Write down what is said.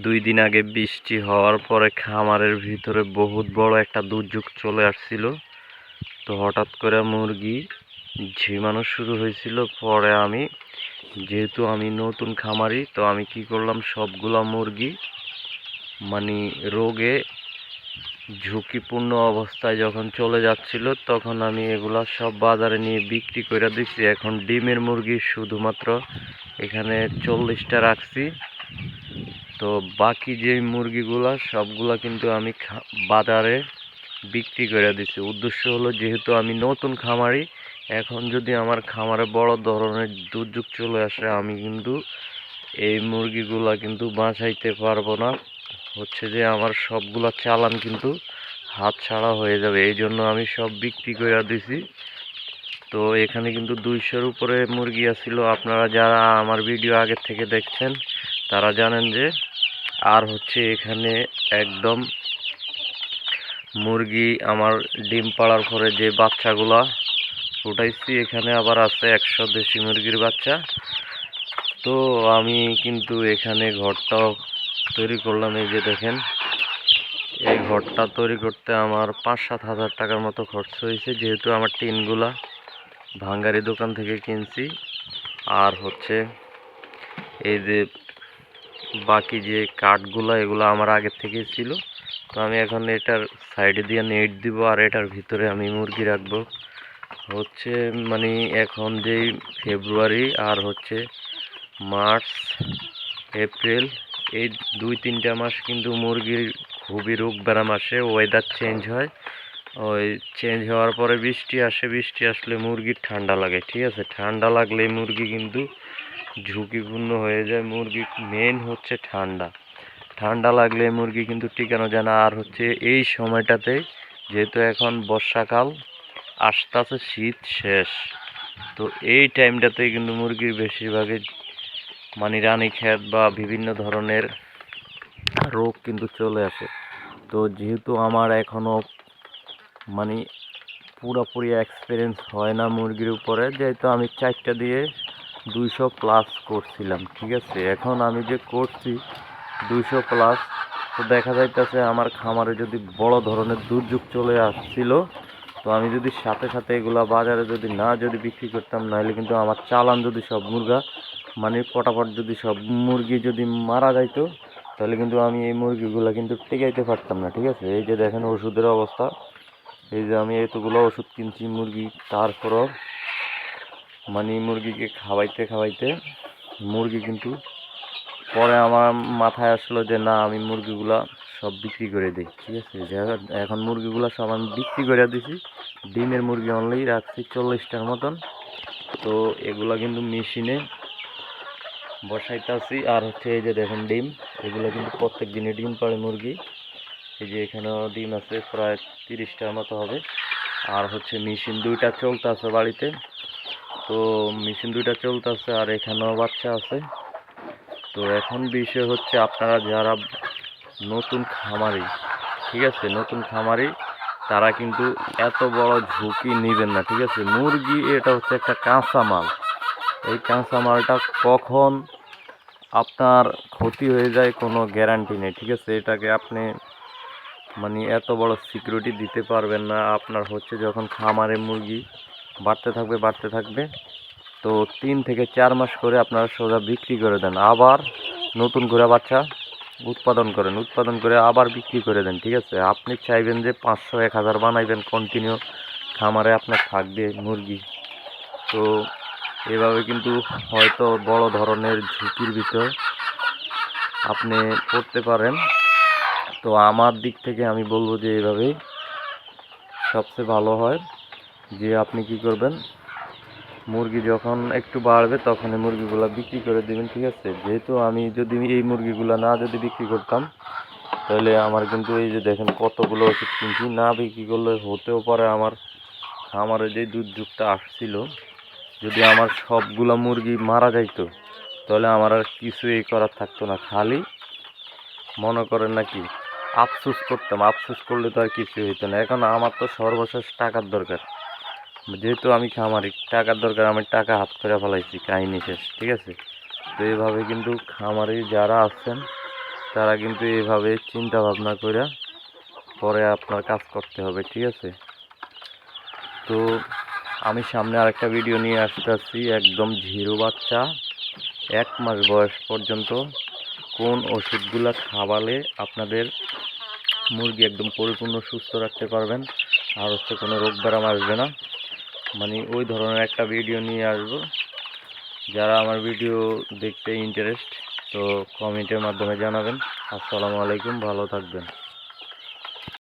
2 দিন আগে বৃষ্টি হওয়ার পরে খামারের ভিতরে বহুত বড় একটা দুর্যোগ চলে আসছিল। তো হঠাৎ করে মুরগি ঝিমানো শুরু হয়েছিল। পরে যেহেতু আমি নতুন খামারি, তো আমি কি করলাম, সবগুলা মুরগি মানে রোগে ঝুঁকিপূর্ণ অবস্থায় যখন চলে যাচ্ছিল, তখন আমি এগুলা সব বাজারে নিয়ে বিক্রি করে দিচ্ছি। এখন ডিমের মুরগি শুধুমাত্র এখানে 40টা রাখছি। তো বাকি যে মুরগিগুলা সবগুলা কিন্তু আমি বাজারে বিক্রি করে দিচ্ছি। উদ্দেশ্য হলো, যেহেতু আমি নতুন খামারি, এখন যদি আমার খামারে বড় ধরনের দুর্যোগ চলে আসে, আমি কিন্তু এই মুরগিগুলা কিন্তু বাঁচাইতে পারবো না। হচ্ছে যে আমার সবগুলা চালান কিন্তু হাত ছাড়া হয়ে যাবে, এই জন্য আমি সব বিক্রি করে দিছি। তো এখানে কিন্তু 200-র উপরে মুরগি আছিল। আপনারা যারা আমার ভিডিও আগের থেকে দেখছেন তারা জানেন যে, আর হচ্ছে এখানে একদম মুরগি আমার ডিম পাড়ার পরে যে বাচ্চাগুলা ফুটাইছি, এখানে আবার আছে 100 দেশি মুরগির বাচ্চা। তো আমি কিন্তু এখানে ঘরটাও তৈরি করলাম। এই যে দেখেন, এই ঘরটা তৈরি করতে আমার 5-7 হাজার টাকার মতো খরচ হয়েছে, যেহেতু আমার টিনগুলা ভাঙ্গারি দোকান থেকে কিনছি। আর হচ্ছে এই যে বাকি যে কাঠগুলা, এগুলো আমার আগের থেকেই ছিল। তো আমি এখন এটার সাইডে দিয়ে নেট দিব, আর এটার ভিতরে আমি মুরগি রাখবো। হচ্ছে মানে এখন যেই ফেব্রুয়ারি আর হচ্ছে মার্চ, এপ্রিল, এই 2-3টা মাস কিন্তু মুরগির খুবই রোগ ব্যারাম আসে। ওয়েদার চেঞ্জ হয়, ওই চেঞ্জ হওয়ার পরে বৃষ্টি আসে। বৃষ্টি আসলে মুরগির ঠান্ডা লাগে, ঠিক আছে। ঠান্ডা লাগলে মুরগি কিন্তু ঝুঁকিপূর্ণ হয়ে যায়। মুরগি মেন হচ্ছে ঠান্ডা। ঠান্ডা লাগলে মুরগি কিন্তু টিকানো যায় না। আর হচ্ছে এই সময়টাতে, যেহেতু এখন বর্ষাকাল আস্তে আস্তে শীত শেষ, তো এই টাইমটাতে কিন্তু মুরগির বেশিরভাগই মানে রানীক্ষেত বা বিভিন্ন ধরনের রোগ কিন্তু চলে আসে। তো যেহেতু আমার এখনও মানে পুরোপুরি এক্সপিরিয়েন্স হয় না মুরগির উপরে, যেহেতু আমি 4টা দিয়ে 200+ করছিলাম, ঠিক আছে। এখন আমি যে করছি 200+, তো দেখা যাইতেছে আমার খামারে যদি বড় ধরনের দুর্যোগ চলে আসছিল, তো আমি যদি সাথে সাথে এগুলা বাজারে যদি বিক্রি করতাম, নাহলে কিন্তু আমার চালান যদি সব মুরগা মানে পটাপট যদি সব মুরগি যদি মারা যাইতো, তাহলে কিন্তু আমি এই মুরগিগুলো কিন্তু টিকাইতে পারতাম না, ঠিক আছে। এই যে দেখেন ওষুধের অবস্থা, এই যে আমি এতগুলো ওষুধ কিনছি মুরগি, তারপরও মানে মুরগিকে খাওয়াইতে খাওয়াইতে মুরগি কিন্তু পরে আমার মাথায় আসলো যে না, আমি মুরগিগুলা সব বিক্রি করে দিই, ঠিক আছে। এখন মুরগিগুলা সব আমি বিক্রি করে দিছি। ডিমের মুরগি অনলি রাখছি 40টার মতন। তো এগুলা কিন্তু মেশিনে বসাইতেছি। আর হচ্ছে এই যে দেখেন ডিম, এগুলো কিন্তু প্রত্যেক দিনে ডিম পাড়ে মুরগি। এই যে এখানেও ডিম আছে প্রায় 30টার মতো হবে। আর হচ্ছে মেশিন 2টা চলতেছে বাড়িতে। তো মেশিন 2টা চলতেছে, আর এখানেও বাচ্চা আছে। তো এখন বিষয় হচ্ছে, আপনারা যারা নতুন খামারি, ঠিক আছে, নতুন খামারি, তারা কিন্তু এত বড় ঝুঁকি নেবেন না, ঠিক আছে। মুরগি এটা হচ্ছে একটা কাঁচা মাল। এই কাঁচা মালটা কখন আপনার ক্ষতি হয়ে যায় কোনো গ্যারান্টি নেই, ঠিক আছে। এটাকে আপনি মানে এত বড় সিকিউরিটি দিতে পারবেন না। আপনার হচ্ছে যখন খামারে মুরগি বাড়তে থাকবে, তো 3 থেকে 4 মাস করে আপনারা সোজা বিক্রি করে দেন, আবার নতুন করে বাচ্চা উৎপাদন করে আবার বিক্রি করে দেন, ঠিক আছে। আপনি চাইবেন যে 500-1000 বানাইবেন, কন্টিনিউ খামারে আপনার থাকবে মুরগি। তো এভাবে কিন্তু হয়তো বড় ধরনের ঝুঁকির ভিতর আপনি পড়তে পারেন। তো আমার দিক থেকে আমি বলবো যে এভাবেই সবচেয়ে ভালো হয়। যে আপনি কি করবেন, মুরগি যখন একটু বাড়বে তখন এই মুরগিগুলো বিক্রি করে দেবেন, ঠিক আছে। যেহেতু আমি যদি এই মুরগিগুলো না বিক্রি করতাম, তাহলে আমার কিন্তু এই যে দেখেন কতগুলো ওষুধ কিনছি, না বিক্রি করলে হতেও পারে আমার খামারে যে দুর্যোগটা আসছিল, যদি আমার সবগুলো মুরগি মারা যাইতো, তাহলে আমার আর কিছুই করার থাকতো না। খালি মনে করেন নাকি আফসোস করতাম, আফসোস করলে তো আর কিছু হইতো না। এখন আমার তো সর্বশেষ টাকার দরকার, যেহেতু আমি খামারি, টাকার দরকার, আমি টাকা হাত করে ফেলাইছি, কাহিনী শেষ, ঠিক আছে। তো এইভাবে কিন্তু খামারি যারা আছেন তারা কিন্তু এইভাবে চিন্তা ভাবনা করে পরে আপনার কাজ করতে হবে, ঠিক আছে? তো আমি সামনে আরেকটা ভিডিও নিয়ে আসতেছি, একদম ঝিরো বাচ্চা 1 মাস বয়স পর্যন্ত কোন ওষুধগুলা খাওয়ালে আপনাদের মুরগি একদম পরিপূর্ণ সুস্থ রাখতে পারবেন, আর হচ্ছে কোনো রোগ ব্যারাম আসবে না, মানে ওই ধরনের একটা ভিডিও নিয়ে আসবো। যারা আমার ভিডিও দেখতে ইন্টারেস্ট, তো কমেন্টের মাধ্যমে জানাবেন। আসসালামু আলাইকুম, ভালো থাকবেন।